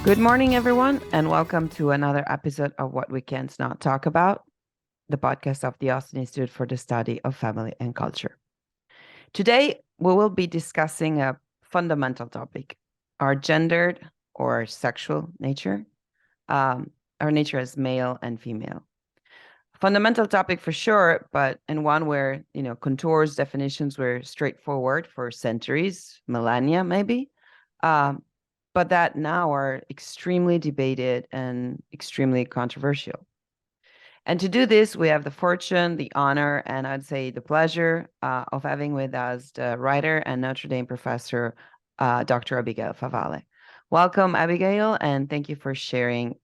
Good morning, everyone, and welcome to another episode of What We Can't Not Talk About, the podcast of the Austin Institute for the Study of Family and Culture. Today, we will be discussing a fundamental topic, our gendered or sexual nature, our nature as male and female. Fundamental topic for sure, but in one where, contours, definitions were straightforward for centuries, millennia maybe. But that now are extremely debated and extremely controversial. And to do this, we have the fortune, the honor, and I'd say the pleasure of having with us the writer and Notre Dame professor, Dr. Abigail Favale. Welcome, Abigail, and thank you for sharing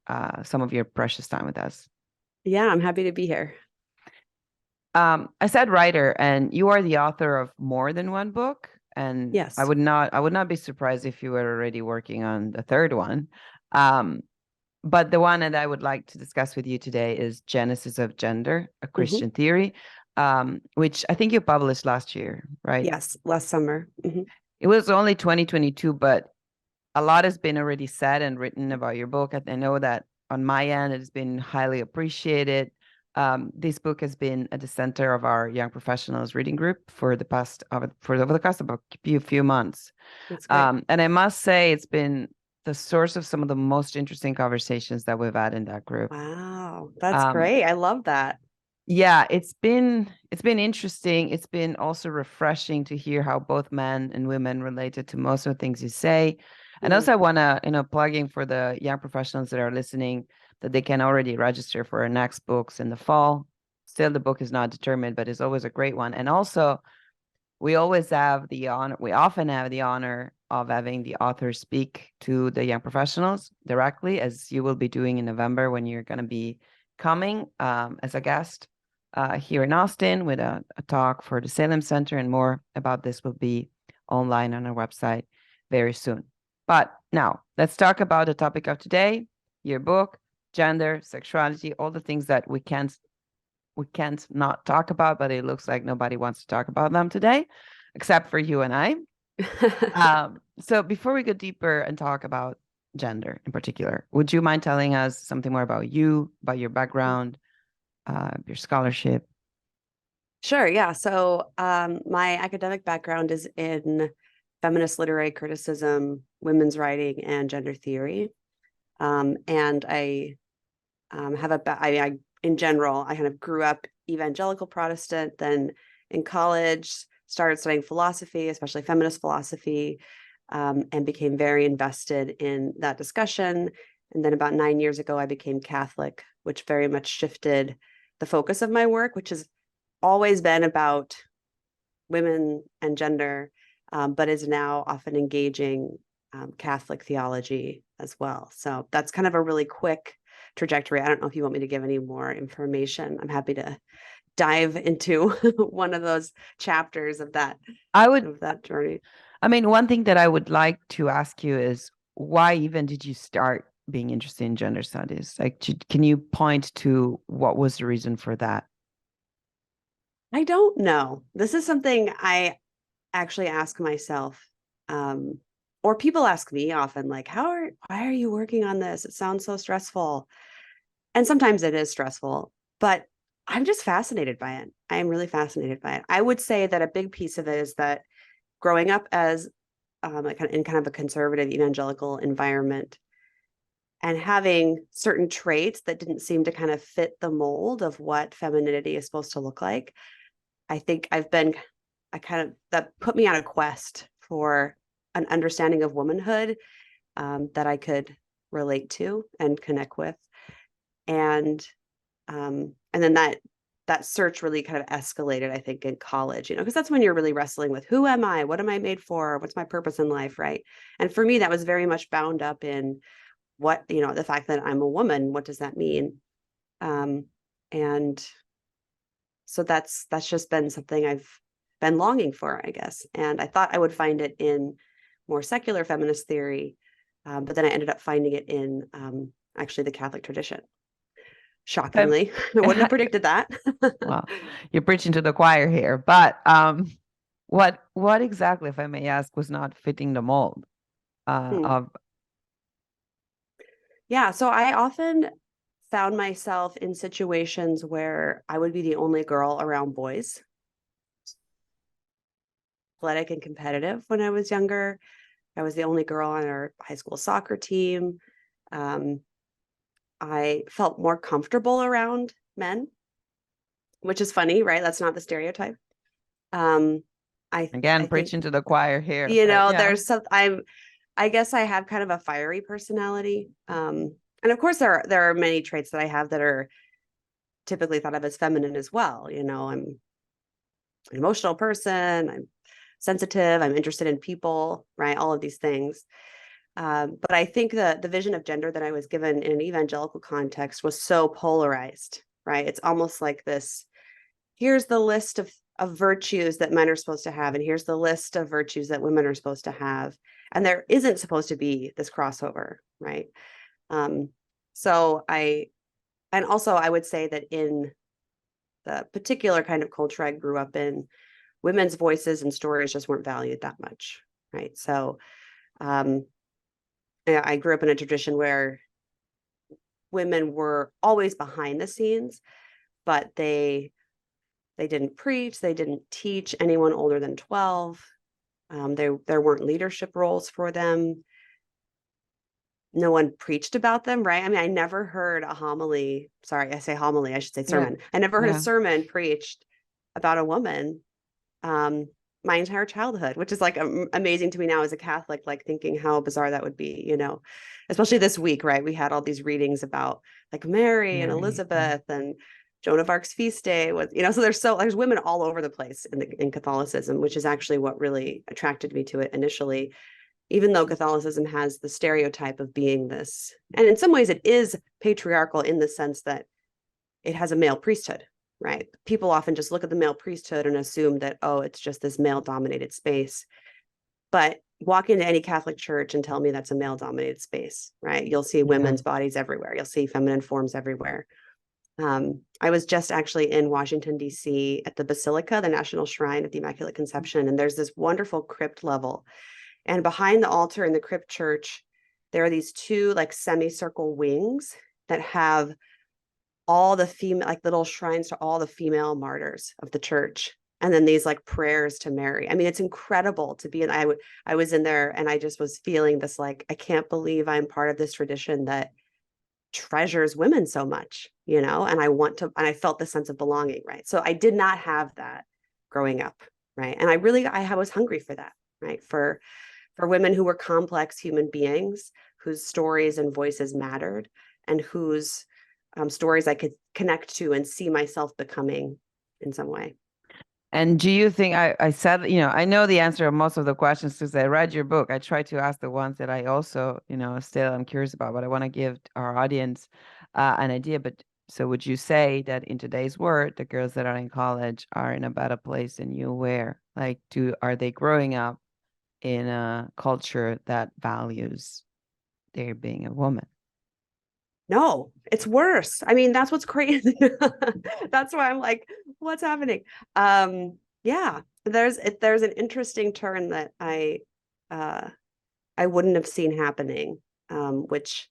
some of your precious time with us. Yeah, I'm happy to be here. I said writer, and you are the author of more than one book. And yes, I would not be surprised if you were already working on the third one. But the one that I would like to discuss with you today is Genesis of Gender, a Christian theory, which I think you published last year, right? Yes, last summer. It was only 2022, but a lot has been already said and written about your book. I know that on my end, it has been highly appreciated. This book has been at the center of our young professionals reading group for over the course of a few months. That's great. And I must say, it's been the source of some of the most interesting conversations that we've had in that group. Wow, that's great. I love that. Yeah, it's been interesting. It's been also refreshing to hear how both men and women related to most of the things you say. And also I want to, plugging for the young professionals that are listening, that they can already register for our next books in the fall. Still, the book is not determined, but it's always a great one. And also, we often have the honor of having the author speak to the young professionals directly, as you will be doing in November when you're going to be coming as a guest here in Austin with a talk for the Salem Center, and more about this will be online on our website very soon. But now let's talk about the topic of today, your book, gender, sexuality, all the things that we can't not talk about, but it looks like nobody wants to talk about them today, except for you and I. So before we go deeper and talk about gender in particular, would you mind telling us something more about you, about your background, your scholarship? Sure, yeah. So my academic background is in feminist literary criticism, women's writing, and gender theory. And I have in general, I kind of grew up evangelical Protestant, then in college started studying philosophy, especially feminist philosophy, and became very invested in that discussion. And then about 9 years ago, I became Catholic, which very much shifted the focus of my work, which has always been about women and gender, but is now often engaging Catholic theology as well. So that's kind of a really quick trajectory. I don't know if you want me to give any more information. I'm happy to dive into one of those chapters of that journey. I mean, one thing that I would like to ask you is, why even did you start being interested in gender studies? Like, can you point to what was the reason for that? I don't know. This is something I actually ask myself, or people ask me often, like, why are you working on this? It sounds so stressful. And sometimes it is stressful, but I'm just fascinated by it. I am really fascinated by it. I would say that a big piece of it is that growing up as in kind of a conservative evangelical environment and having certain traits that didn't seem to kind of fit the mold of what femininity is supposed to look like, I think that put me on a quest for an understanding of womanhood that I could relate to and connect with. And then that search really kind of escalated, I think, in college, because that's when you're really wrestling with, who am I? What am I made for? What's my purpose in life, right? And for me, that was very much bound up in what, the fact that I'm a woman, what does that mean? And so that's just been something I've been longing for, I guess. And I thought I would find it in more secular feminist theory, but then I ended up finding it in actually the Catholic tradition. Shockingly, I wouldn't have predicted that. Well, you're preaching to the choir here, but what exactly, if I may ask, was not fitting the mold of Yeah. So I often found myself in situations where I would be the only girl around boys, athletic and competitive when I was younger. I was the only girl on our high school soccer team. Um, I felt more comfortable around men, which is funny, right? That's not the stereotype. Um, I Again, think, preaching to the choir here, but yeah. there's some, I guess I have kind of a fiery personality. And of course there are many traits that I have that are typically thought of as feminine as well. I'm an emotional person, I'm sensitive, I'm interested in people, right? All of these things. But I think the vision of gender that I was given in an evangelical context was so polarized, right? It's almost like this, here's the list of virtues that men are supposed to have, and here's the list of virtues that women are supposed to have. And there isn't supposed to be this crossover, right? Um, so and also I would say that in the particular kind of culture I grew up in, women's voices and stories just weren't valued that much, right? So um, I grew up in a tradition where women were always behind the scenes, but they didn't preach, they didn't teach anyone older than 12. There weren't leadership roles for them. No one preached about them, right? I mean, I never heard a homily. Sorry, I say homily, I should say Yeah. sermon. I never heard a Yeah. sermon preached about a woman um, my entire childhood, which is like amazing to me now as a Catholic, like thinking how bizarre that would be, especially this week, right? We had all these readings about like Mary and Mary. Yeah. Elizabeth and Joan of Arc's feast day was, so there's women all over the place in Catholicism, which is actually what really attracted me to it initially, even though Catholicism has the stereotype of being this, and in some ways it is patriarchal in the sense that it has a male priesthood, right? People often just look at the male priesthood and assume that, oh, it's just this male dominated space. But walk into any Catholic church and tell me that's a male dominated space, right? You'll see Yeah. women's bodies everywhere. You'll see feminine forms everywhere. I was just actually in Washington, D.C. at the Basilica, the National Shrine of the Immaculate Conception. And there's this wonderful crypt level. And behind the altar in the crypt church, there are these two like semicircle wings that have all the female, like little shrines to all the female martyrs of the church. And then these like prayers to Mary. I mean, it's incredible to be in. I was in there and I just was feeling this like, I can't believe I'm part of this tradition that treasures women so much, and I felt the sense of belonging, right? So I did not have that growing up, right? And I was hungry for that, right? For women who were complex human beings whose stories and voices mattered, and whose stories I could connect to and see myself becoming in some way. And do you think I said, I know the answer of most of the questions because I read your book. I try to ask the ones that I also, still I'm curious about, but I want to give our audience an idea. But so would you say that in today's world, the girls that are in college are in a better place than you were? Like, are they growing up in a culture that values their being a woman? No, it's worse. I mean, that's what's crazy. That's why I'm like, what's happening? Yeah, there's an interesting turn that uh, I wouldn't have seen happening, which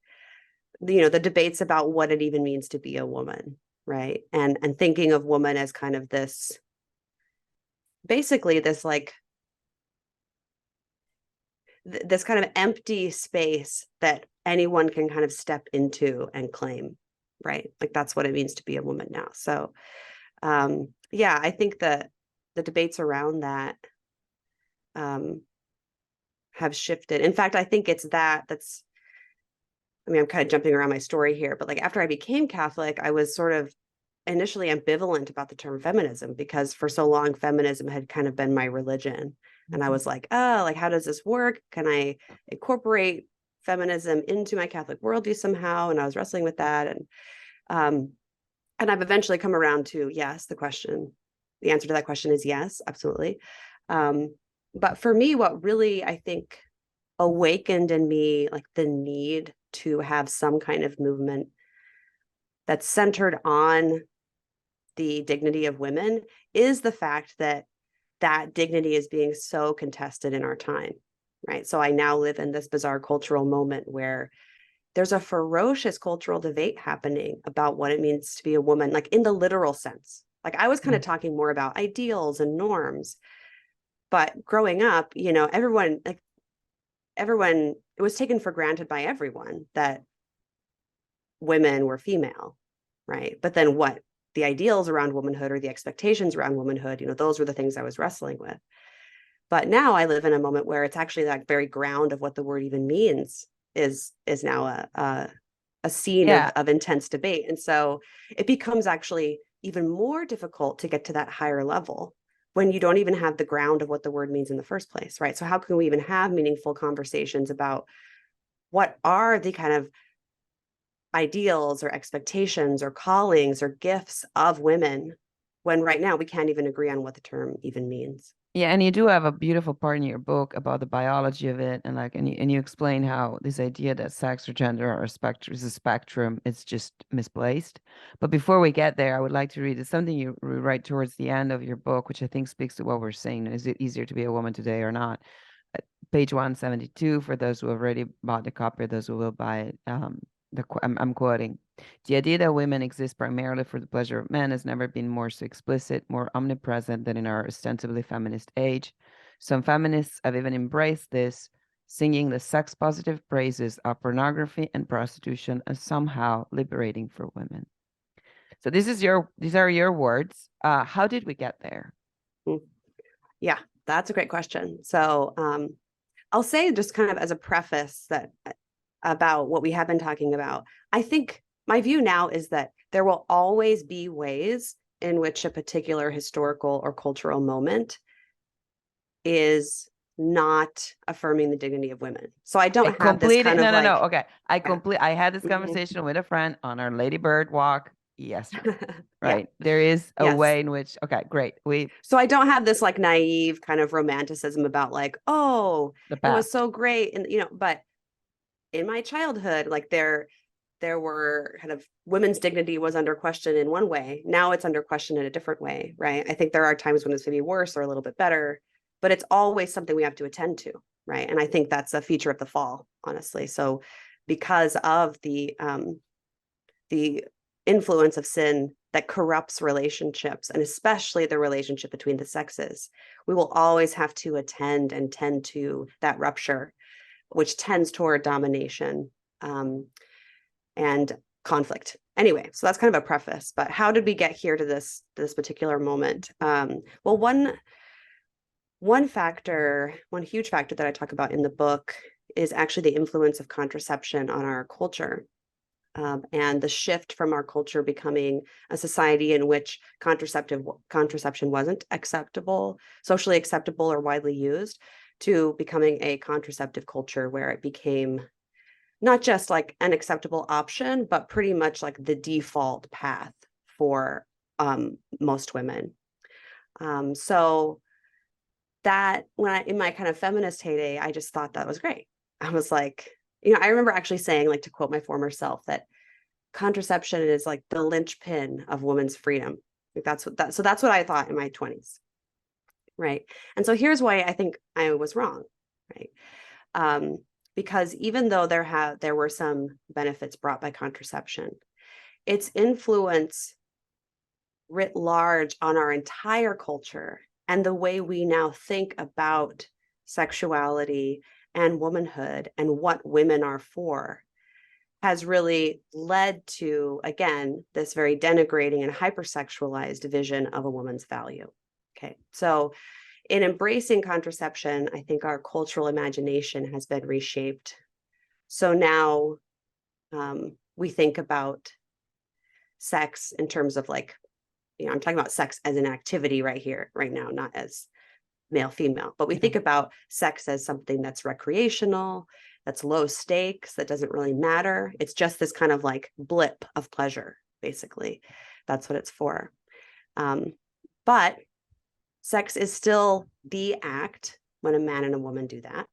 the debates about what it even means to be a woman, right? And thinking of woman as kind of this, basically this like this kind of empty space that anyone can kind of step into and claim, right? Like that's what it means to be a woman now. So yeah, I think that the debates around that have shifted. In fact, I think it's that's, I mean, I'm kind of jumping around my story here, but like after I became Catholic, I was sort of initially ambivalent about the term feminism, because for so long feminism had kind of been my religion. And I was like, oh, like, how does this work? Can I incorporate feminism into my Catholic worldview somehow? And I was wrestling with that. Um, and I've eventually come around to yes, the answer to that question is yes, absolutely. But for me, what really, I think, awakened in me like the need to have some kind of movement that's centered on the dignity of women is the fact that that dignity is being so contested in our time, right? So I now live in this bizarre cultural moment where there's a ferocious cultural debate happening about what it means to be a woman, like in the literal sense. Like I was kind of talking more about ideals and norms, but growing up, you know, everyone, it was taken for granted by everyone that women were female, right? But then what the ideals around womanhood or the expectations around womanhood, you know, those were the things I was wrestling with. But now I live in a moment where it's actually that very ground of what the word even means is now a scene of intense debate. And so it becomes actually even more difficult to get to that higher level when you don't even have the ground of what the word means in the first place, right? So how can we even have meaningful conversations about what are the kind of ideals or expectations or callings or gifts of women when right now we can't even agree on what the term even means? Yeah, and you do have a beautiful part in your book about the biology of it, and like, and you explain how this idea that sex or gender or spectrum is a spectrum, it's just misplaced. But before we get there, I would like to read something you write towards the end of your book, which I think speaks to what we're saying. Is it easier to be a woman today or not? Page 172, for those who have already bought the copy, those who will buy it. I'm quoting. The idea that women exist primarily for the pleasure of men has never been more so explicit, more omnipresent than in our ostensibly feminist age. Some feminists have even embraced this, singing the sex-positive praises of pornography and prostitution as somehow liberating for women. So these are your words. How did we get there? Yeah, that's a great question. So I'll say just kind of as a preface that about what we have been talking about, I think my view now is that there will always be ways in which a particular historical or cultural moment is not affirming the dignity of women. So I don't have this kind of no. Okay. I had this Mhm. conversation with a friend on our Lady Bird walk yesterday, Yeah. right? There is a Yes. way in which, okay, great. So I don't have this like naive kind of romanticism about like, oh, The it was past. so great. And, you know, but in my childhood, like there were kind of women's dignity was under question in one way. Now it's under question in a different way, right? I think there are times when it's maybe worse or a little bit better, but it's always something we have to attend to, right? And I think that's a feature of the fall, honestly. So because of the influence of sin that corrupts relationships, and especially the relationship between the sexes, we will always have to attend and tend to that rupture, which tends toward domination and conflict. Anyway, so that's kind of a preface. But how did we get here to this particular moment? Well, one huge factor that I talk about in the book is actually the influence of contraception on our culture. And the shift from our culture becoming a society in which contraception wasn't socially acceptable or widely used, to becoming a contraceptive culture where it became not just like an acceptable option, but pretty much like the default path for most women. So that in my kind of feminist heyday, I just thought that was great. I was like, you know, I remember actually saying, like, to quote my former self, that contraception is like the linchpin of women's freedom. Like that's what I thought in my 20s. Right. And so here's why I think I was wrong. Right. Because even though there were some benefits brought by contraception, its influence writ large on our entire culture and the way we now think about sexuality and womanhood and what women are for has really led to, again, this very denigrating and hypersexualized vision of a woman's value. Okay, so in embracing contraception, I think our cultural imagination has been reshaped. So now we think about sex in terms of like, you know, I'm talking about sex as an activity right here, right now, not as male, female, but we think about sex as something that's recreational, that's low stakes, that doesn't really matter. It's just this kind of like blip of pleasure, basically. That's what it's for. But sex is still the act, when a man and a woman do that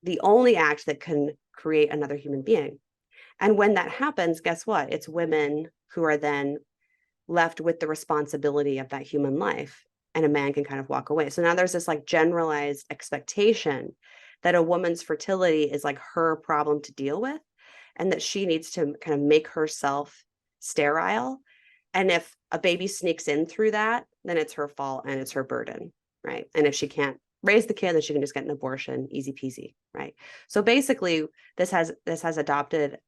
the only act that can create another human being. And when that happens, guess what? It's women who are then left with the responsibility of that human life, and a man can kind of walk away. So now there's this like generalized expectation that a woman's fertility is like her problem to deal with. and that she needs to kind of make herself sterile. And if a baby sneaks in through that, then it's her fault and it's her burden, right? And if she can't raise the kid, then she can just get an abortion, easy peasy, right? So basically, this has adopted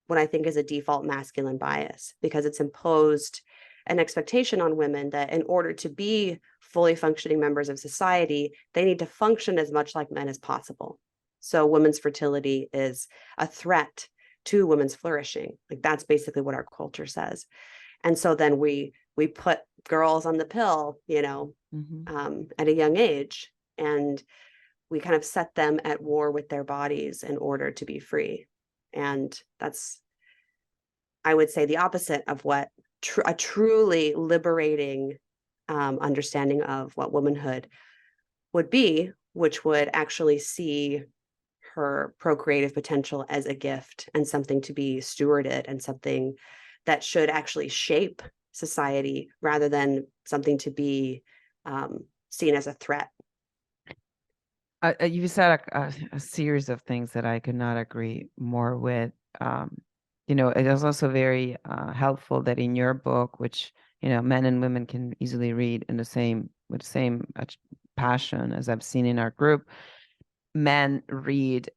what I think is a default masculine bias, because it's imposed an expectation on women that in order to be fully functioning members of society, they need to function as much like men as possible. So women's fertility is a threat to women's flourishing. Like, that's basically what our culture says. And so then we put girls on the pill, at a young age, and we kind of set them at war with their bodies in order to be free. And that's, I would say, the opposite of what a truly liberating understanding of what womanhood would be, which would actually see her procreative potential as a gift and something to be stewarded and something that should actually shape society rather than something to be seen as a threat. You said a series of things that I could not agree more with. It is also very helpful that in your book, which men and women can easily read with the same passion as I've seen in our group, men read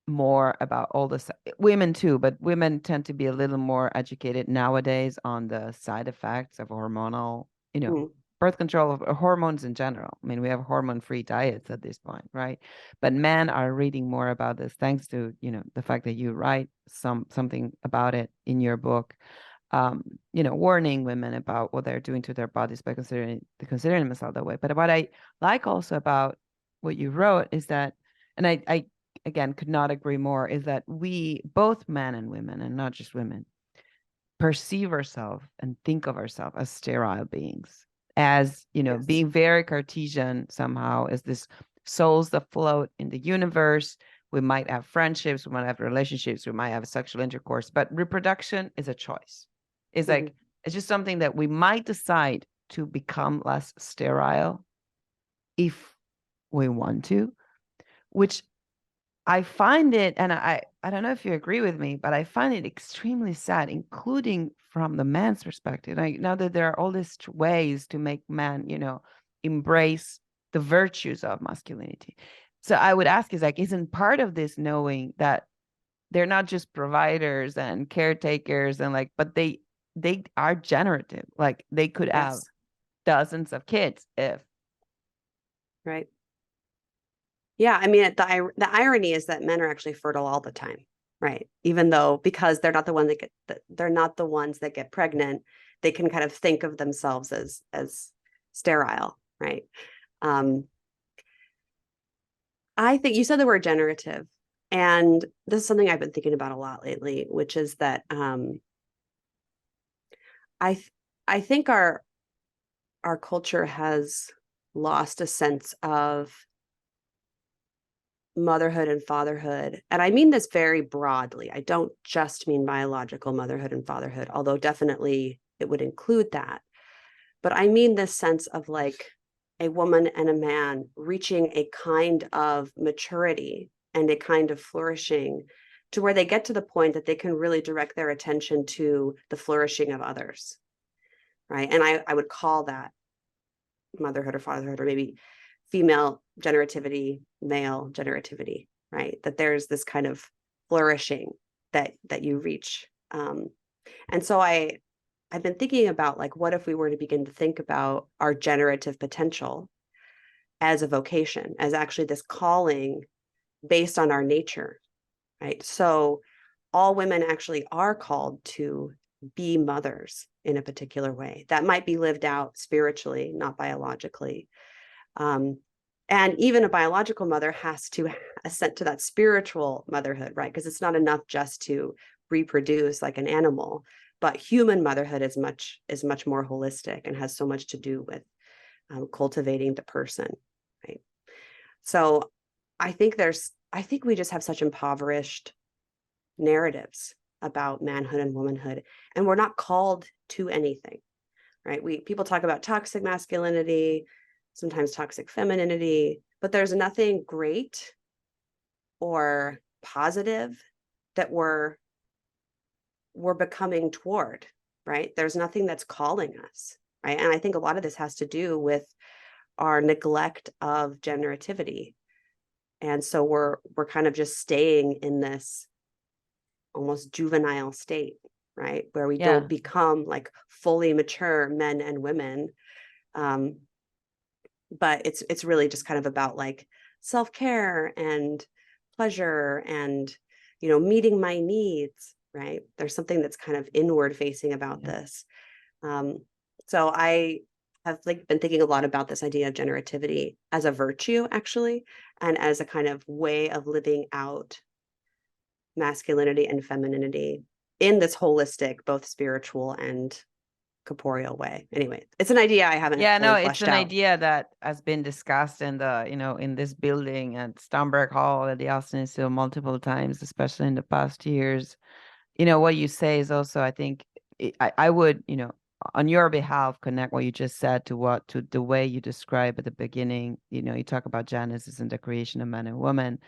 more about all this, women too, but women tend to be a little more educated nowadays on the side effects of hormonal, birth control, of hormones in general. I mean, we have hormone-free diets at this point, right? But men are reading more about this thanks to, the fact that you write something about it in your book, warning women about what they're doing to their bodies by considering themselves that way. But what I like also about what you wrote is that, and I again could not agree more, is that we, both men and women, and not just women, perceive ourselves and think of ourselves as sterile beings, as yes, being very Cartesian somehow, as this souls that float in the universe. We might have friendships, we might have relationships, we might have sexual intercourse, but reproduction is a choice. It's like, it's just something that we might decide to become less sterile if we want to, which I find it, and I don't know if you agree with me, but I find it extremely sad, including from the man's perspective. Now that there are all these ways to make men, embrace the virtues of masculinity. So I would ask, isn't part of this knowing that they're not just providers and caretakers and but they are generative. Like, they could have dozens of kids if. Right. Yeah, I mean, the irony is that men are actually fertile all the time, right? Even though, because they're not the ones that get pregnant, they can kind of think of themselves as sterile, right? I think you said the word generative, and this is something I've been thinking about a lot lately, which is that I think our culture has lost a sense of motherhood and fatherhood. And I mean this very broadly. I don't just mean biological motherhood and fatherhood, although definitely it would include that. But I mean this sense of like a woman and a man reaching a kind of maturity and a kind of flourishing to where they get to the point that they can really direct their attention to the flourishing of others, right? And I would call that motherhood or fatherhood, or maybe female generativity, male generativity, right? That there's this kind of flourishing that you reach. And so I've been thinking about, like, what if we were to begin to think about our generative potential as a vocation, as actually this calling based on our nature, right? So all women actually are called to be mothers in a particular way that might be lived out spiritually, not biologically. And even a biological mother has to assent to that spiritual motherhood, right? Because it's not enough just to reproduce like an animal, but human motherhood is much more holistic and has so much to do with cultivating the person, right? So I think we just have such impoverished narratives about manhood and womanhood, and we're not called to anything, right? People talk about toxic masculinity, sometimes toxic femininity, but there's nothing great or positive that we're becoming toward, right? There's nothing that's calling us, right? And I think a lot of this has to do with our neglect of generativity. And so we're kind of just staying in this almost juvenile state, right? Where we don't become like fully mature men and women. But it's really just kind of about like self-care and pleasure and, you know, meeting my needs, right? There's something that's kind of inward facing about this. So I have like been thinking a lot about this idea of generativity as a virtue, actually, and as a kind of way of living out masculinity and femininity in this holistic, both spiritual and corporeal way. Anyway, it's an idea I haven't fully it's fleshed an out. idea that has been discussed in the, you know, in this building at Stomberg Hall at the Austin Institute multiple times, especially in the past years. You know, what you say is also, I think, I would, you know, on your behalf, connect what you just said to the way you describe at the beginning. You know, you talk about Genesis and the creation of man and woman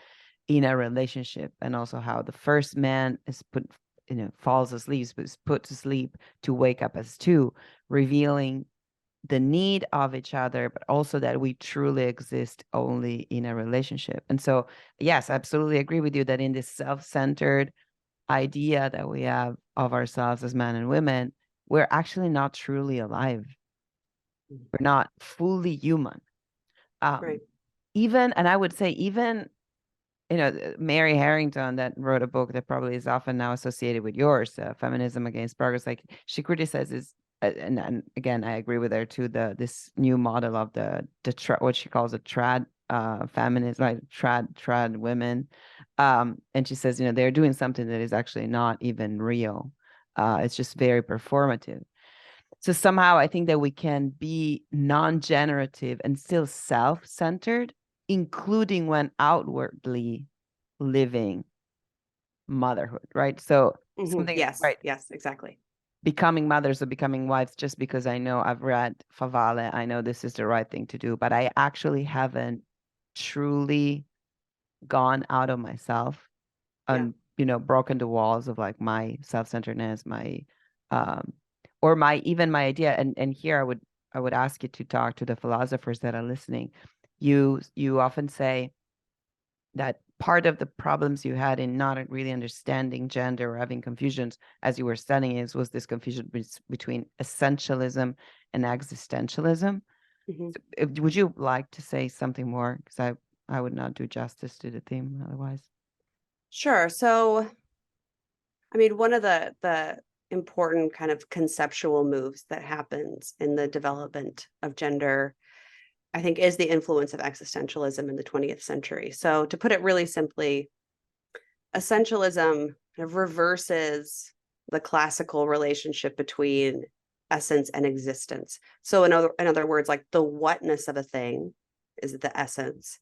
in a relationship, and also how the first man is put, you know, falls asleep, but is put to sleep to wake up as two, revealing the need of each other, but also that we truly exist only in a relationship. And so, yes, I absolutely agree with you that in this self-centered idea that we have of ourselves as men and women, we're actually not truly alive. We're not fully human. Right. Even, and I would say even, you know, Mary Harrington, that wrote a book that probably is often now associated with yours, Feminism Against Progress, like she criticizes, and again, I agree with her too, this new model of the what she calls a trad feminist, like trad women. And she says, you know, they're doing something that is actually not even real. It's just very performative. So somehow I think that we can be non-generative and still self-centered, including when outwardly living motherhood, right? So something, Yes, right? yes, exactly. Becoming mothers or becoming wives just because I know I've read Favale, I know this is the right thing to do, but I actually haven't truly gone out of myself and, you know, broken the walls of like my self-centeredness, my or my even my idea. And here I would ask you to talk to the philosophers that are listening. You often say that part of the problems you had in not really understanding gender or having confusions as you were studying was this confusion between essentialism and existentialism. So would you like to say something more? Because I would not do justice to the theme otherwise. Sure. So, I mean, one of the important kind of conceptual moves that happens in the development of gender, I think, is the influence of existentialism in the 20th century. So, to put it really simply, essentialism kind of reverses the classical relationship between essence and existence. So, in other words, like the whatness of a thing is the essence,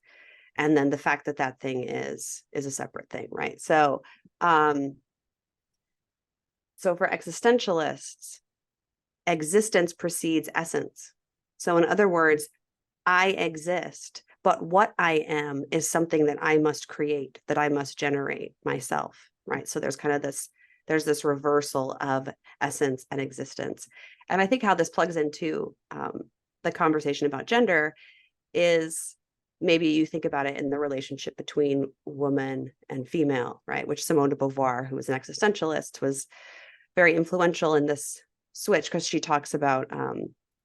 and then the fact that that thing is a separate thing, right? So, so for existentialists, existence precedes essence. So in other words, I exist, but what I am is something that I must create, that I must generate myself, right? So there's kind of there's this reversal of essence and existence. And I think how this plugs into the conversation about gender is, maybe you think about it in the relationship between woman and female, right? Which Simone de Beauvoir, who was an existentialist, was very influential in this switch, because she talks about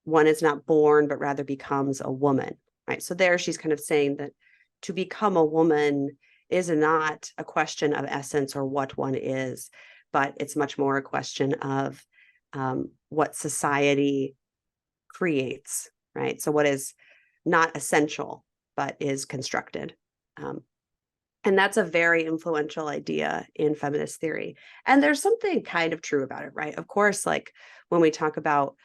one is not born, but rather becomes a woman, right? So there she's kind of saying that to become a woman is not a question of essence or what one is, but it's much more a question of what society creates, right? So what is not essential, but is constructed. And that's a very influential idea in feminist theory. And there's something kind of true about it, right? Of course, like when we talk about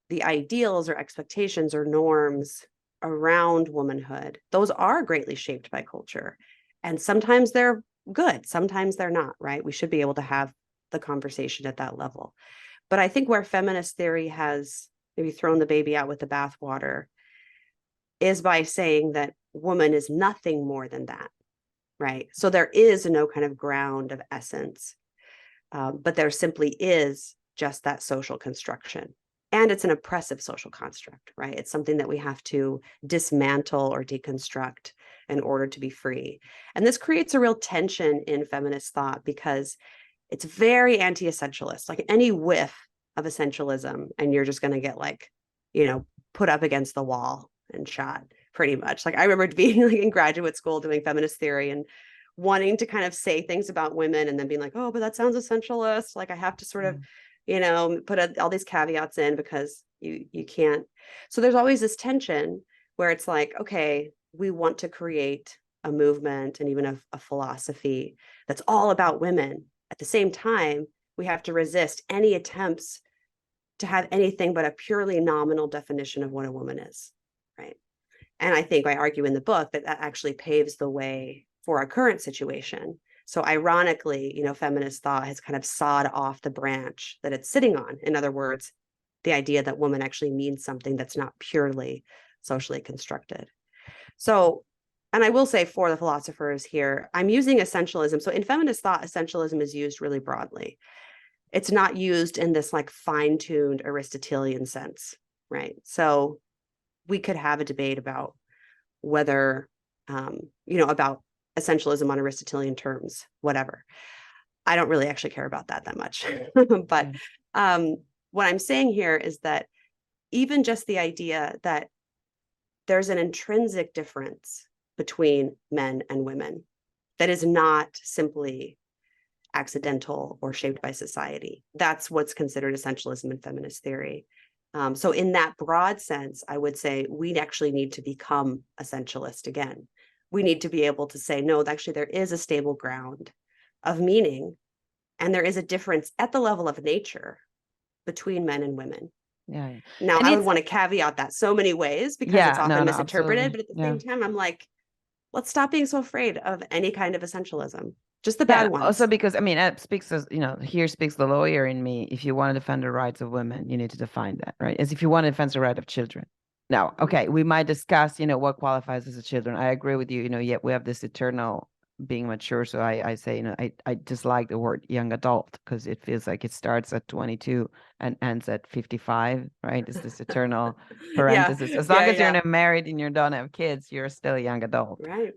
the ideals or expectations or norms around womanhood, those are greatly shaped by culture. And sometimes they're good, sometimes they're not, right? We should be able to have the conversation at that level. But I think where feminist theory has maybe thrown the baby out with the bathwater is by saying that woman is nothing more than that, right? So there is no kind of ground of essence, but there simply is just that social construction. And it's an oppressive social construct, right? It's something that we have to dismantle or deconstruct in order to be free. And this creates a real tension in feminist thought because it's very anti-essentialist. Like any whiff of essentialism, and you're just going to get like, put up against the wall and shot pretty much. Like I remember being like in graduate school doing feminist theory and wanting to kind of say things about women and then being like, oh, but that sounds essentialist. Like I have to sort of, put all these caveats in because you can't. So there's always this tension where it's like, okay, we want to create a movement and even a philosophy that's all about women. At the same time, we have to resist any attempts to have anything but a purely nominal definition of what a woman is, right? And I think I argue in the book that actually paves the way for our current situation. So ironically, feminist thought has kind of sawed off the branch that it's sitting on. In other words, the idea that woman actually means something that's not purely socially constructed. So, and I will say for the philosophers here, I'm using essentialism. So in feminist thought, essentialism is used really broadly. It's not used in this like fine-tuned Aristotelian sense, right? So we could have a debate about whether, about essentialism on Aristotelian terms, whatever. I don't really actually care about that much. But what I'm saying here is that even just the idea that there's an intrinsic difference between men and women that is not simply accidental or shaped by society. That's what's considered essentialism in feminist theory. So in that broad sense, I would say we actually need to become essentialist again. We need to be able to say, no, actually there is a stable ground of meaning, and there is a difference at the level of nature between men and women. Yeah. Now, And I would want to caveat that so many ways because it's often misinterpreted, but at the same time, I'm like, let's stop being so afraid of any kind of essentialism. Just the bad ones. Also because, it speaks as, here speaks the lawyer in me. If you want to defend the rights of women, you need to define that, right? As if you want to defend the right of children. Now, okay, we might discuss, what qualifies as a children. I agree with you, yet we have this eternal being mature. So I say, I dislike the word young adult because it feels like it starts at 22 and ends at 55, right? It's this eternal parenthesis. As long as you're not married and you don't have kids, you're still a young adult. Right.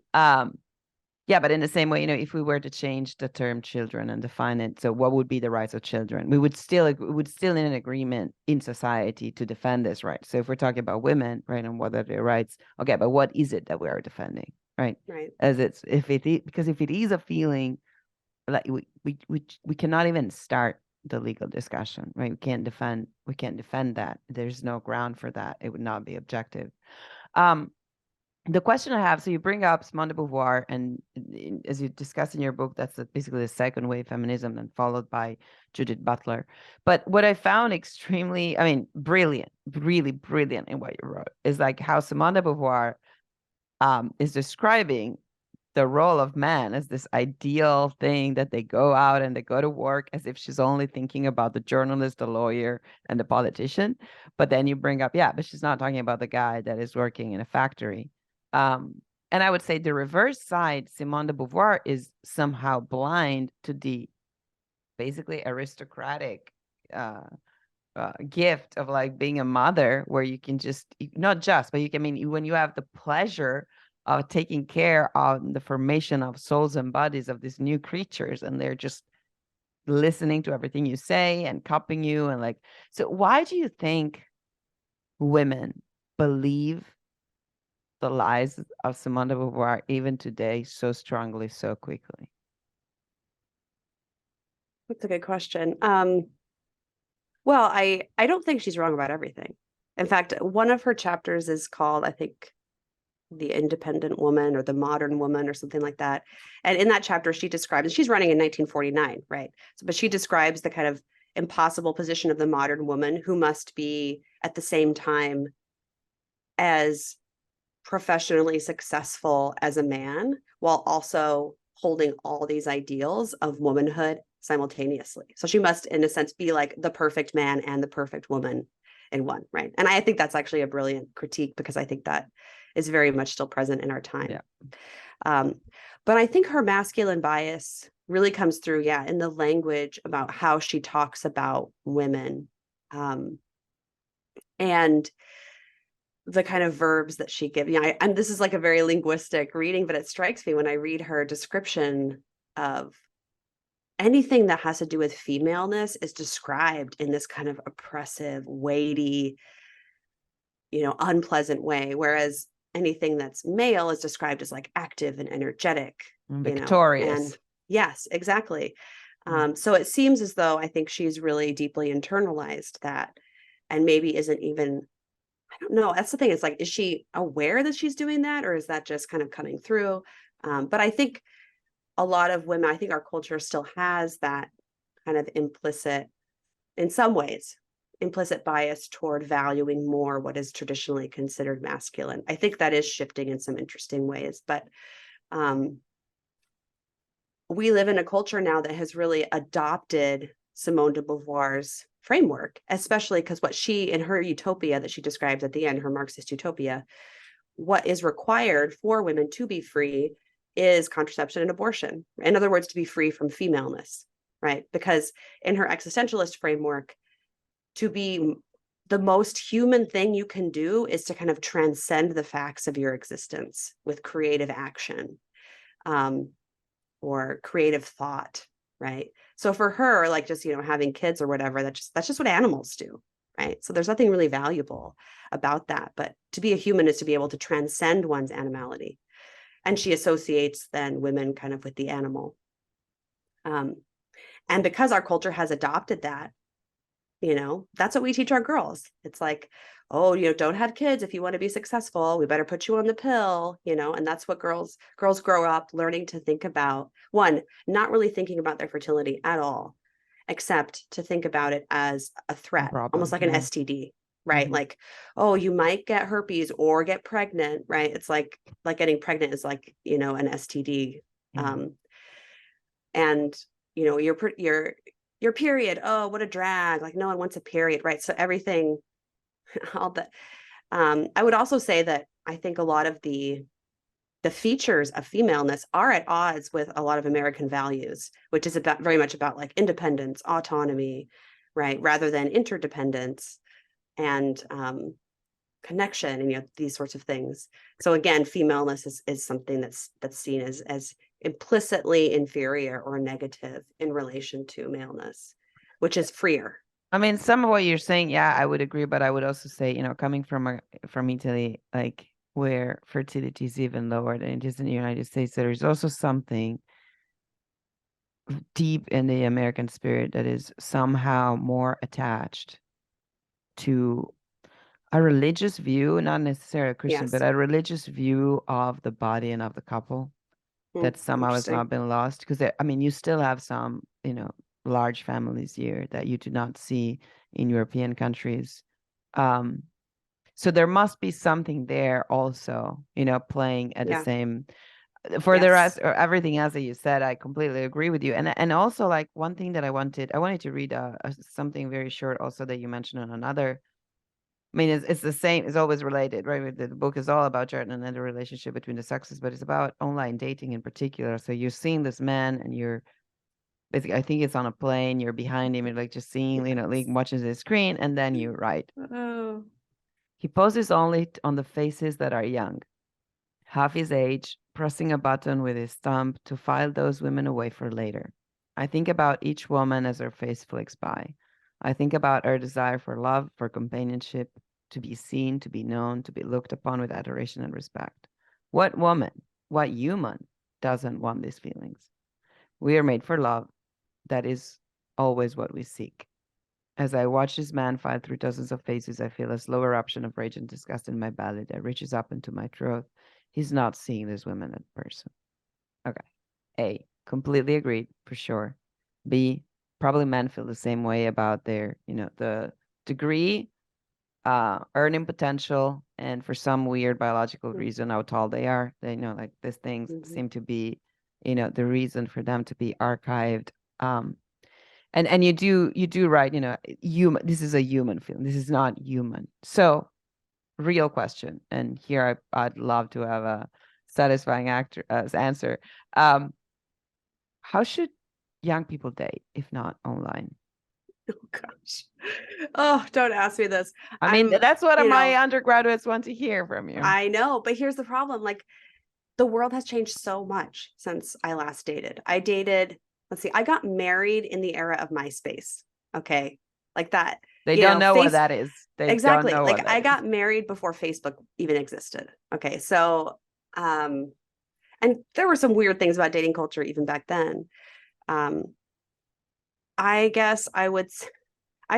Yeah, but in the same way, if we were to change the term children and define it, so what would be the rights of children? We would still in an agreement in society to defend this right. So if we're talking about women, right, and what are their rights, okay, but what is it that we are defending, right? Right. Because if it is a feeling, like we cannot even start the legal discussion, right? We can't defend that. There's no ground for that. It would not be objective. The question I have, so you bring up Simone de Beauvoir, and as you discuss in your book, that's basically the second wave feminism, and followed by Judith Butler. But what I found extremely, brilliant, really brilliant in what you wrote is like how Simone de Beauvoir is describing the role of man as this ideal thing that they go out and they go to work as if she's only thinking about the journalist, the lawyer, and the politician. But then you bring up, but she's not talking about the guy that is working in a factory. And I would say the reverse side, Simone de Beauvoir is somehow blind to the basically aristocratic gift of like being a mother, where you can just, not just, but you can, when you have the pleasure of taking care of the formation of souls and bodies of these new creatures, and they're just listening to everything you say and copying you. And like, so why do you think women believe the lies of Simone de Beauvoir even today so strongly, so quickly? That's a good question. Well, I don't think she's wrong about everything. In fact, one of her chapters is called, I think, The Independent Woman or The Modern Woman or something like that. And in that chapter, she describes, and she's running in 1949, right? So, but she describes the kind of impossible position of the modern woman who must be at the same time as professionally successful as a man while also holding all these ideals of womanhood simultaneously. So she must, in a sense, be like the perfect man and the perfect woman in one, right? And I think that's actually a brilliant critique because I think that is very much still present in our time. But I think her masculine bias really comes through, in the language about how she talks about women, and the kind of verbs that she gives. And this is like a very linguistic reading, but it strikes me when I read her description of anything that has to do with femaleness is described in this kind of oppressive, weighty, unpleasant way, whereas anything that's male is described as like active and energetic, victorious. And yes, exactly. So it seems as though I think she's really deeply internalized that, and maybe isn't even, I don't know. That's the thing. It's like, is she aware that she's doing that, or is that just kind of coming through? But I think a lot of women, I think our culture still has that kind of implicit, in some ways, implicit bias toward valuing more what is traditionally considered masculine. I think that is shifting in some interesting ways, but we live in a culture now that has really adopted Simone de Beauvoir's framework, especially because what she, in her utopia that she describes at the end, her Marxist utopia, what is required for women to be free is contraception and abortion. In other words, to be free from femaleness, right? Because in her existentialist framework, to be the most human thing you can do is to kind of transcend the facts of your existence with creative action, or creative thought, right? So for her, like just, having kids or whatever, that's just what animals do, right? So there's nothing really valuable about that. But to be a human is to be able to transcend one's animality. And she associates then women kind of with the animal. And because our culture has adopted that, that's what we teach our girls. It's like, oh, don't have kids if you want to be successful. We better put you on the pill, and that's what girls grow up learning to think about. One, not really thinking about their fertility at all, except to think about it as a threat, almost like an STD, right? Like, oh, you might get herpes or get pregnant, right? It's like getting pregnant is like, an STD. And, your period, oh, what a drag, like no one wants a period, right? So everything, all that. I would also say that I think a lot of the features of femaleness are at odds with a lot of American values, which is very much about like independence, autonomy, right, rather than interdependence and connection, and these sorts of things. So again, femaleness is something that's seen as implicitly inferior or negative in relation to maleness, which is freer. I mean, some of what you're saying, yeah, I would agree, but I would also say, coming from Italy, like where fertility is even lower than it is in the United States, there is also something deep in the American spirit that is somehow more attached to a religious view, not necessarily a Christian, but a religious view of the body and of the couple that somehow has not been lost. Because you still have some, large families here that you do not see in European countries. So there must be something there also, playing at the same. For the rest or everything else that you said, I completely agree with you. And also like one thing that I wanted to read something very short also that you mentioned on another. I mean, it's the same, it's always related, right? The book is all about gender and the relationship between the sexes, but it's about online dating in particular. So you're seeing this man and you're basically, I think it's on a plane, you're behind him, you're like just seeing, like watching the screen, and then you write. Oh. He poses only on the faces that are young, half his age, pressing a button with his thumb to file those women away for later. I think about each woman as her face flicks by. I think about her desire for love, for companionship, to be seen, to be known, to be looked upon with adoration and respect. What woman, what human doesn't want these feelings? We are made for love. That is always what we seek. As I watch this man file through dozens of faces, I feel a slow eruption of rage and disgust in my belly that reaches up into my throat. He's not seeing these women in person. Okay. A, completely agreed, for sure. B, probably men feel the same way about their, the degree, earning potential, and for some weird biological reason, how tall they are. They know like these things seem to be, the reason for them to be archived. And you do right, human, this is a human feeling. This is not human. So real question. And here I'd love to have satisfying answer. How should young people date if not online? Oh gosh. Oh, don't ask me this. I mean, that's what you my know, undergraduates want to hear from you. I know, but here's the problem. Like, the world has changed so much since I last dated. Let's see, I got married in the era of MySpace. Okay. Like that. They don't know what that is. They Exactly. don't know Like what that I is. got married before Facebook even existed. Okay. So, and there were some weird things about dating culture even back then. Um, I guess I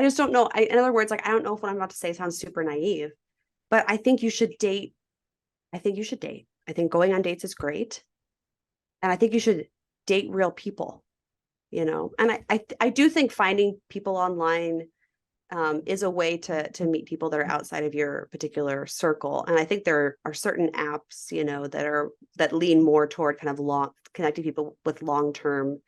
just don't know. In other words, like, I don't know if what I'm about to say sounds super naive, but I think you should date. I think you should date. I think going on dates is great. And I think you should date real people, and I do think finding people online is a way to meet people that are outside of your particular circle. And I think there are certain apps, that lean more toward kind of connecting people with long-term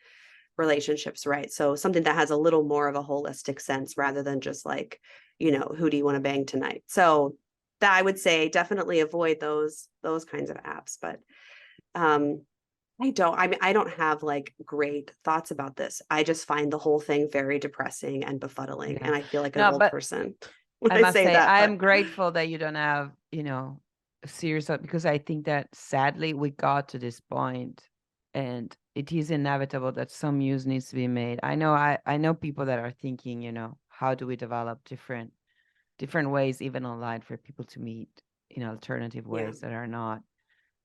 relationships, right? So something that has a little more of a holistic sense rather than just like, who do you want to bang tonight? So that I would say definitely avoid those kinds of apps. But I don't have like great thoughts about this. I just find the whole thing very depressing and befuddling. Yeah. And I feel like an No, old but person when I I must say say, that. I But am grateful that you don't have, a series of, because I think that sadly we got to this point and it is inevitable that some use needs to be made. I know people that are thinking, how do we develop different ways, even online, for people to meet in alternative yeah, ways that are not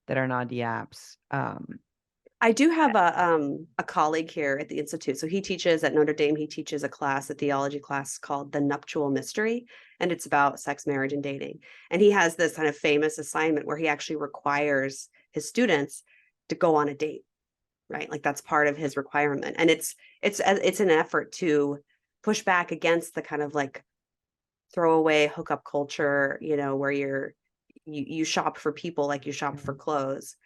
the apps. I do have a colleague here at the Institute. So he teaches at Notre Dame. He teaches a theology class called The Nuptial Mystery, and it's about sex, marriage, and dating. And he has this kind of famous assignment where he actually requires his students to go on a date, right? Like that's part of his requirement. And it's an effort to push back against the kind of like throwaway hookup culture, where you shop for people like you shop for clothes.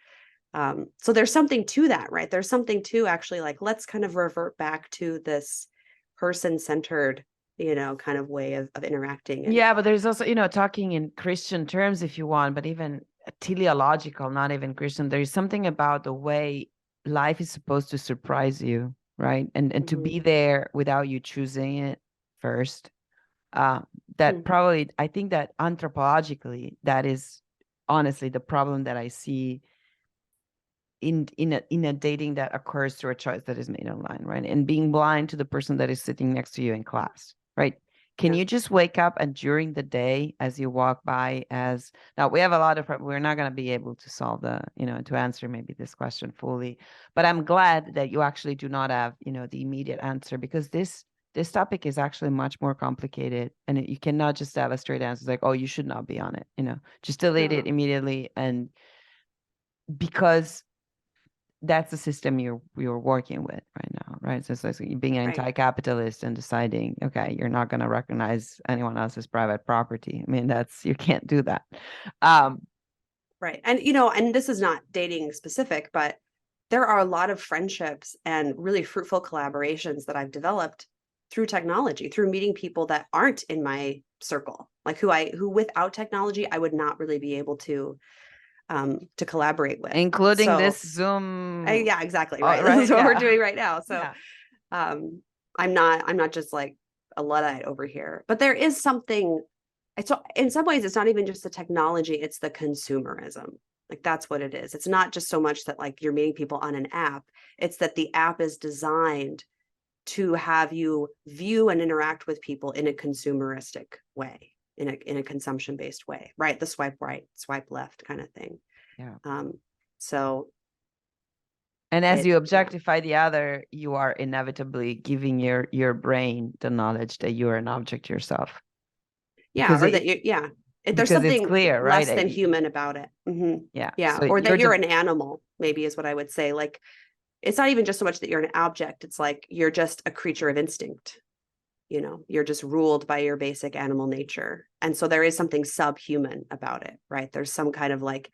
So there's something to that, right? There's something to actually like, let's kind of revert back to this person-centered, kind of way of interacting. And yeah, but there's also, talking in Christian terms if you want, but even teleological, not even Christian, there's something about the way life is supposed to surprise you, right? And to be there without you choosing it first. That probably, I think that anthropologically, that is honestly the problem that I see in a dating that occurs through a choice that is made online, right? And being blind to the person that is sitting next to you in class, right? Can you just wake up and during the day as you walk by, now we have a lot of, we're not going to be able to solve to answer maybe this question fully, but I'm glad that you actually do not have, the immediate answer, because this topic is actually much more complicated, and you cannot just have a straight answer like, oh, you should not be on it, just delete it immediately. And because that's the system you're working with right now, right? So it's like being anti-capitalist and deciding, okay, you're not going to recognize anyone else's private property. I mean, you can't do that. Right. And, and this is not dating specific, but there are a lot of friendships and really fruitful collaborations that I've developed through technology, through meeting people that aren't in my circle, like who without technology, I would not really be able to collaborate with, including this Zoom. Yeah, exactly. Right. This is what we're doing right now. So, I'm not just like a Luddite over here, but there is something. In some ways, it's not even just the technology; it's the consumerism. Like that's what it is. It's not just so much that like you're meeting people on an app. It's that the app is designed to have you view and interact with people in a consumeristic way, in a consumption based way, right? The swipe right, swipe left kind of thing. Yeah. So. And as you objectify the other, you are inevitably giving your brain the knowledge that you are an object yourself. Yeah, there's something clear, less right? than human about it. Yeah, So or that you're an animal, maybe is what I would say. Like, it's not even just so much that you're an object. It's like you're just a creature of instinct. You're just ruled by your basic animal nature. And so there is something subhuman about it, right? There's some kind of like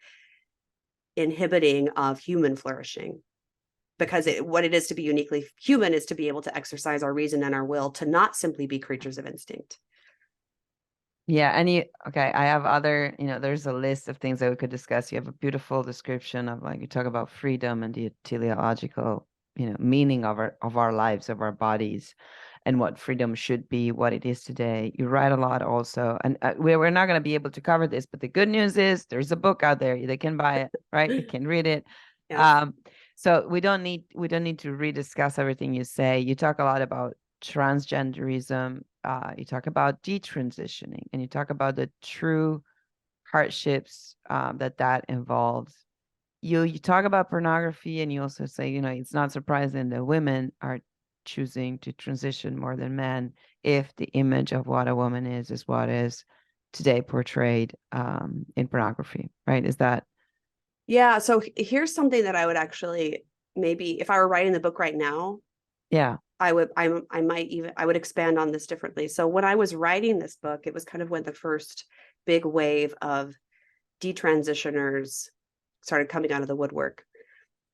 inhibiting of human flourishing, because what it is to be uniquely human is to be able to exercise our reason and our will to not simply be creatures of instinct. Yeah, and okay, I have other, there's a list of things that we could discuss. You have a beautiful description of, like, you talk about freedom and the teleological, meaning of our lives, of our bodies, and what freedom should be, what it is today. You write a lot also, and we're not going to be able to cover this, but the good news is there's a book out there. They can buy it, right? They can read it. Yes. So we don't need to rediscuss everything you say. You talk a lot about transgenderism. You talk about detransitioning, and you talk about the true hardships that involves. You talk about pornography, and you also say, it's not surprising that women are choosing to transition more than men if the image of what a woman is what is today portrayed in pornography, right? Is that? Yeah. So here's something that I would actually, maybe if I were writing the book right now, Yeah. I would expand on this differently. So when I was writing this book, it was kind of when the first big wave of detransitioners started coming out of the woodwork,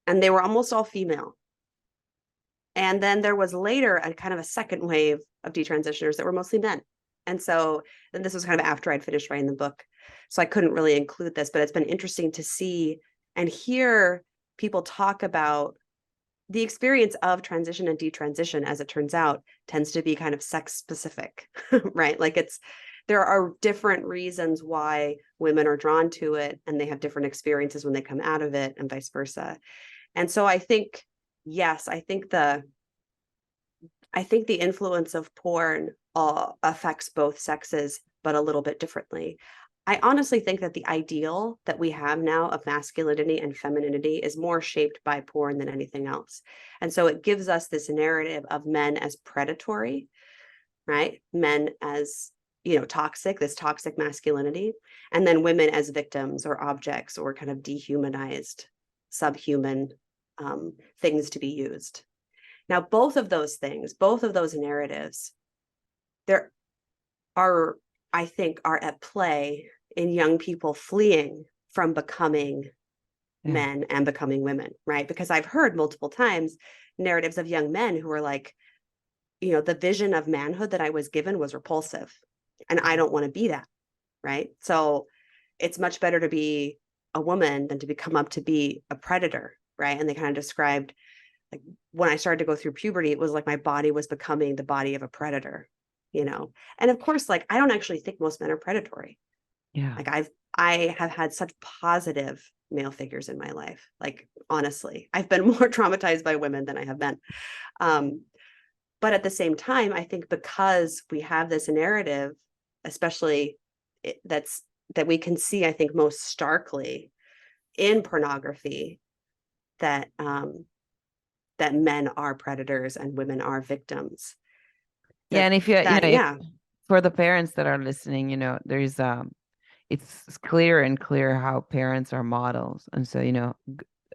and they were almost all female. And then there was later a kind of a second wave of detransitioners that were mostly men. And so then this was kind of after I'd finished writing the book. So I couldn't really include this, but it's been interesting to see and hear people talk about the experience of transition and detransition, as it turns out, tends to be kind of sex specific, right? Like there are different reasons why women are drawn to it, and they have different experiences when they come out of it, and vice versa. And so I think, yes, I think the influence of porn affects both sexes, but a little bit differently. I honestly think that the ideal that we have now of masculinity and femininity is more shaped by porn than anything else. And so it gives us this narrative of men as predatory, right? Men as, toxic, this toxic masculinity, and then women as victims or objects or kind of dehumanized, subhuman things to be used. Now, both of those things, both of those narratives, there are, I think, are at play in young people fleeing from becoming men and becoming women, right? Because I've heard multiple times narratives of young men who are like, the vision of manhood that I was given was repulsive, and I don't want to be that, right? So it's much better to be a woman than to become up to be a predator, right? And they kind of described, like, when I started to go through puberty, it was like my body was becoming the body of a predator, And of course, like, I don't actually think most men are predatory. Yeah. Like, I have had such positive male figures in my life. Like, honestly, I've been more traumatized by women than I have men. But at the same time, I think because we have this narrative, especially that we can see, I think, most starkly in pornography, that that men are predators and women are victims. Yeah, and if you Yeah, for the parents that are listening, there's it's clear and clear how parents are models, and so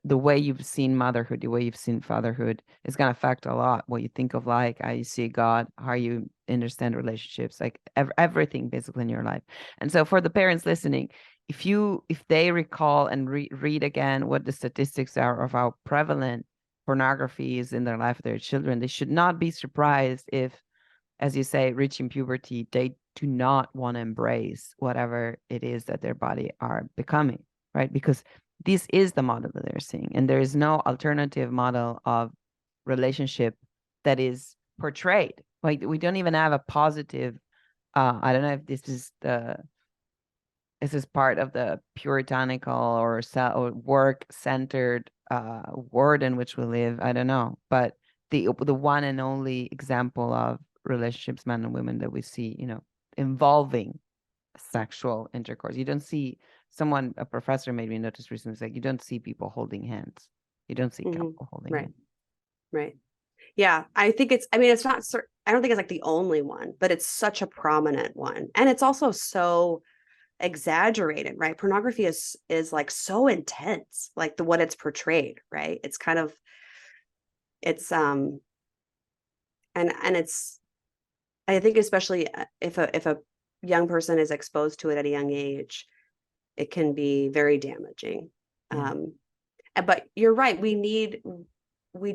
the way you've seen motherhood, the way you've seen fatherhood is going to affect a lot what you think of, like, how you see God, how you understand relationships, like everything basically in your life. And so for the parents listening, if they recall and read again what the statistics are of how prevalent pornography is in their life of their children, they should not be surprised if, as you say, reaching puberty, they do not want to embrace whatever it is that their body are becoming, right? Because this is the model that they're seeing, and there is no alternative model of relationship that is portrayed. Like, we don't even have a positive. I don't know if this is part of the puritanical or work-centered world in which we live. I don't know, but the one and only example of relationships, men and women, that we see, involving sexual intercourse. You don't see a professor made me notice recently, like, you don't see people holding hands. You don't see couple holding right, hands. right. Yeah, I think it's not, I don't think it's like the only one, but it's such a prominent one. And it's also so exaggerated, right? Pornography is like so intense, like what it's portrayed, right? It's kind of, it's and it's, I think, especially if a young person is exposed to it at a young age, it can be very damaging. Yeah. But you're right, we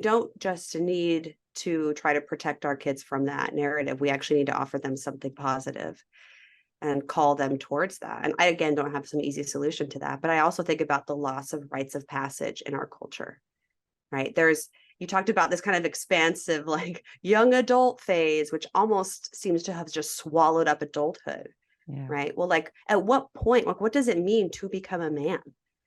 don't just need to try to protect our kids from that narrative. We actually need to offer them something positive. and call them towards that. And I, again, don't have some easy solution to that, but I also think about the loss of rites of passage in our culture, right? You talked about this kind of expansive, like young adult phase, which almost seems to have just swallowed up adulthood, right? Well, like at what point, like what does it mean to become a man?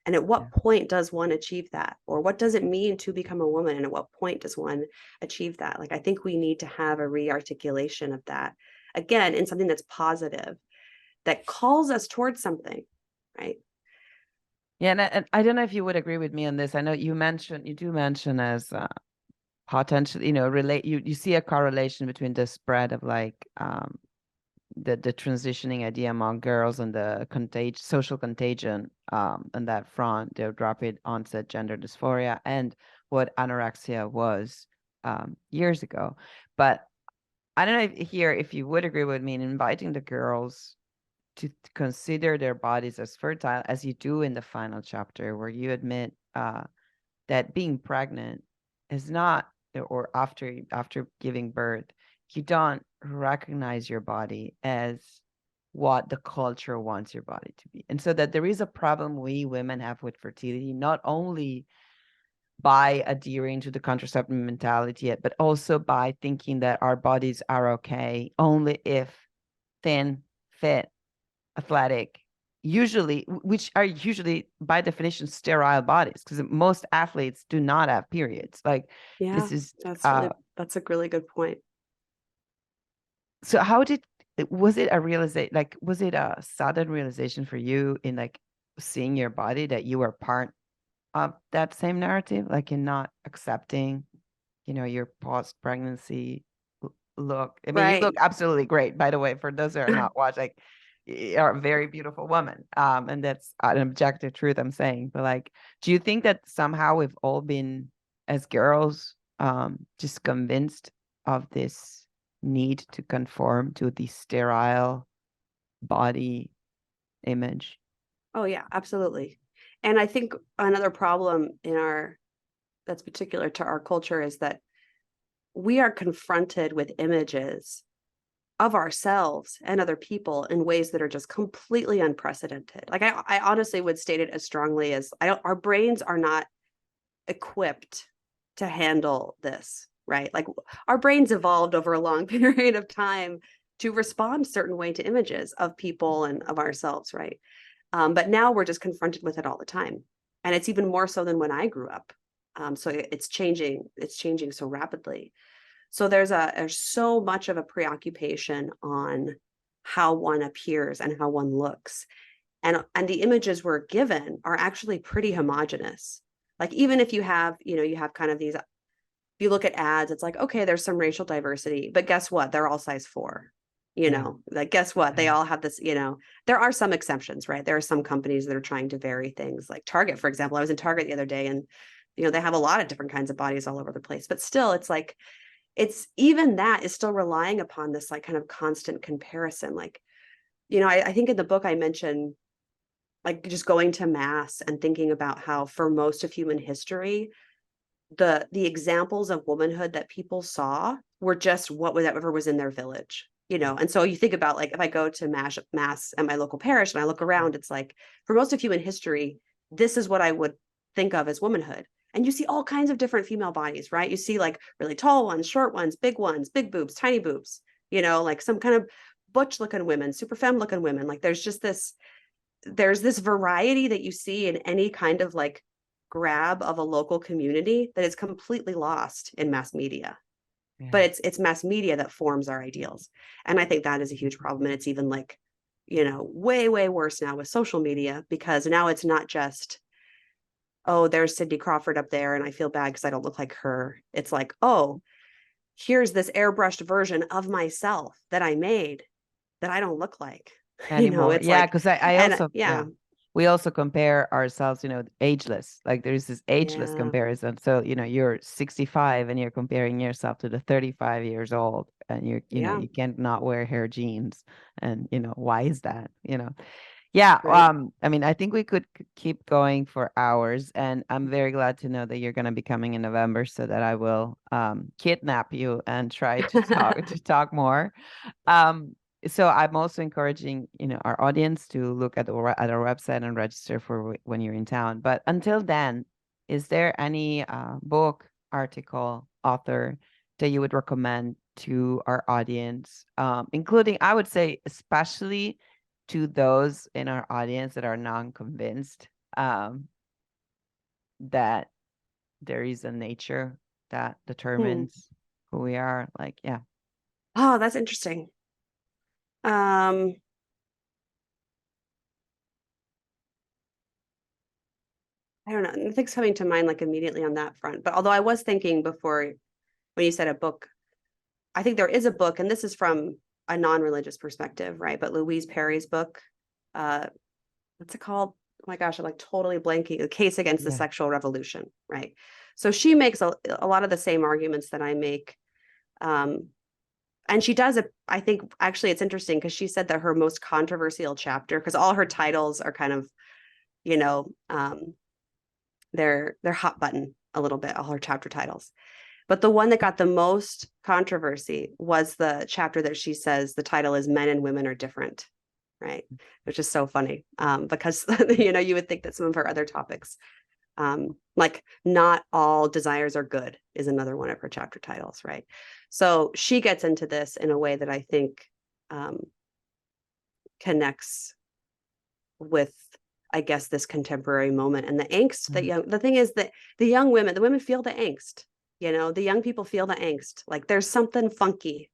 And at what point does one achieve that? Or what does it mean to become a woman? And at what point does one achieve that? Like, I think we need to have a re-articulation of that, again, in something that's positive, that calls us towards something, right? Yeah, and I don't know if you would agree with me on this. I know you do mention as potentially, you see a correlation between the spread of like the transitioning idea among girls and the social contagion on that front, the rapid onset gender dysphoria, and what anorexia was years ago. But I don't know if you would agree with me in inviting the girls to consider their bodies as fertile, as you do in the final chapter, where you admit that being pregnant is not, or after giving birth, you don't recognize your body as what the culture wants your body to be. And so that there is a problem we women have with fertility, not only by adhering to the contraceptive mentality, but also by thinking that our bodies are okay only if thin, fit, athletic, which are usually by definition sterile bodies, because most athletes do not have periods. Like, this is that's a really good point. So was it a realization, like, was it a sudden realization for you in like seeing your body that you were part of that same narrative, like in not accepting, your post-pregnancy look? I mean, you look absolutely great, by the way, for those who are not watching. Like, you're a very beautiful woman, and that's an objective truth I'm saying. But like, do you think that somehow we've all been, as girls, just convinced of this need to conform to the sterile body image? Oh yeah, absolutely. And I think another problem that's particular to our culture is that we are confronted with images of ourselves and other people in ways that are just completely unprecedented. Like, I honestly would state it as strongly as our brains are not equipped to handle this, right? Like, our brains evolved over a long period of time to respond a certain way to images of people and of ourselves, right? But now we're just confronted with it all the time. And it's even more so than when I grew up. So it's changing so rapidly. So there's so much of a preoccupation on how one appears and how one looks. And the images we're given are actually pretty homogenous. Like, even if you have kind of these, if you look at ads, it's like, okay, there's some racial diversity, but guess what? They're all size 4. Like, guess what? They all have this, there are some exceptions, right? There are some companies that are trying to vary things, like Target, for example. I was in Target the other day, and, they have a lot of different kinds of bodies all over the place, but still, it's like, it's even that is still relying upon this like kind of constant comparison. Like, I think in the book I mentioned, like, just going to mass and thinking about how for most of human history, the examples of womanhood that people saw were just whatever was in their village, and so you think about, like, if I go to mass at my local parish and I look around, it's like, for most of human history, this is what I would think of as womanhood. And you see all kinds of different female bodies, right? You see like really tall ones, short ones, big boobs, tiny boobs, like some kind of butch looking women, super femme looking women. Like, there's this variety that you see in any kind of like grab of a local community that is completely lost in mass media. Yeah. But it's mass media that forms our ideals. And I think that is a huge problem. And it's even like, way, way worse now with social media, because now it's not just, oh, there's Cindy Crawford up there and I feel bad because I don't look like her. It's like, oh, here's this airbrushed version of myself that I made that I don't look like anymore. It's yeah, like, because I also we also compare ourselves, ageless. Like, there's this ageless comparison. So, you're 65 and you're comparing yourself to the 35 years old, and you can't not wear hair jeans. And, why is that? Yeah. Right. I mean, I think we could keep going for hours, and I'm very glad to know that you're going to be coming in November, so that I will kidnap you and try to talk more. So I'm also encouraging, our audience to look at at our website and register for when you're in town. But until then, is there any book, article, author that you would recommend to our audience, including, I would say, especially to those in our audience that are non-convinced that there is a nature that determines who we are? Like, yeah. Oh, that's interesting. I don't know. Nothing's coming to mind like immediately on that front. But although I was thinking before when you said a book, I think there is a book, and this is from a non-religious perspective, right? But Louise Perry's book, what's it called? Oh my gosh, I'm like totally blanking. The Case Against the Sexual Revolution, right? So she makes a lot of the same arguments that I make. And she does it. I think actually it's interesting because she said that her most controversial chapter, because all her titles are kind of, they're hot button a little bit, all her chapter titles. But the one that got the most controversy was the chapter that she says the title is Men and Women Are Different, right? Which is so funny because, you would think that some of her other topics, like not all desires are good is another one of her chapter titles, right? So she gets into this in a way that I think connects with, I guess, this contemporary moment and the angst that the thing is that the women feel the angst, the young people feel the angst. Like there's something funky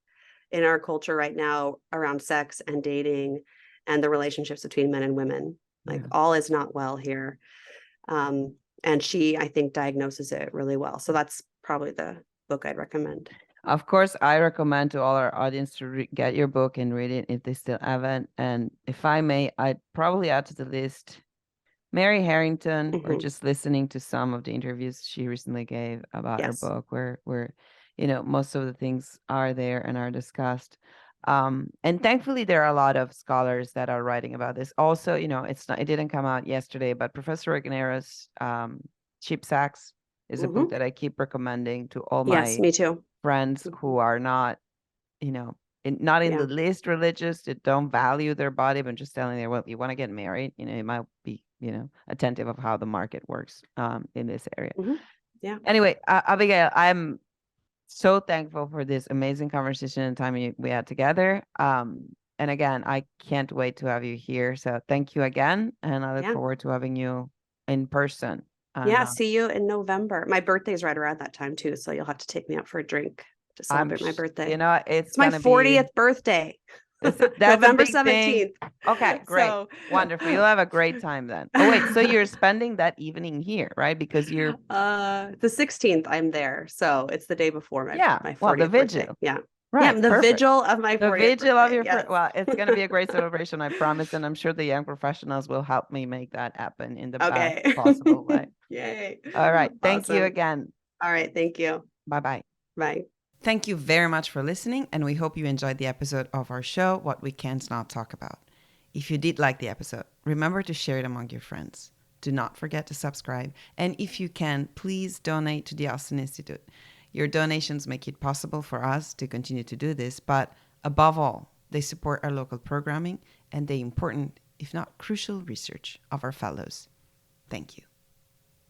in our culture right now around sex and dating and the relationships between men and women. Like all is not well here. And she, I think, diagnoses it really well. So that's probably the book I'd recommend. Of course, I recommend to all our audience to get your book and read it if they still haven't. And if I may, I'd probably add to the list Mary Harrington, or just listening to some of the interviews she recently gave about her book, where most of the things are there and are discussed. And thankfully, there are a lot of scholars that are writing about this. Also, it didn't come out yesterday, but Professor Regnerus, Cheap Sex is a book that I keep recommending to all my me too. friends who are not, not in the least religious, that don't value their body, but just telling them, well, you want to get married, you might be, attentive of how the market works in this area. Yeah. Anyway, Abigail, I'm so thankful for this amazing conversation and time we had together. And again, I can't wait to have you here. So thank you again. And I look forward to having you in person. See you in November. My birthday's right around that time too. So you'll have to take me out for a drink to celebrate my birthday. It's my 40th birthday. That's November 17th. Okay, great. Wonderful. You'll have a great time then. Oh, wait. So you're spending that evening here, right? Because you're the 16th, I'm there. So it's the day before my 40th the vigil. birthday. Yeah. Right. Yeah, the vigil of my 40th vigil birthday. Of your well, it's going to be a great celebration, I promise. And I'm sure the young professionals will help me make that happen in the best possible way. Yay. All right. Thank you again. All right. Thank you. Bye-bye. Bye. Thank you very much for listening, and we hope you enjoyed the episode of our show, What We Can't Not Talk About. If you did like the episode, remember to share it among your friends. Do not forget to subscribe, and if you can, please donate to the Austin Institute. Your donations make it possible for us to continue to do this, but above all, they support our local programming and the important, if not crucial, research of our fellows. Thank you.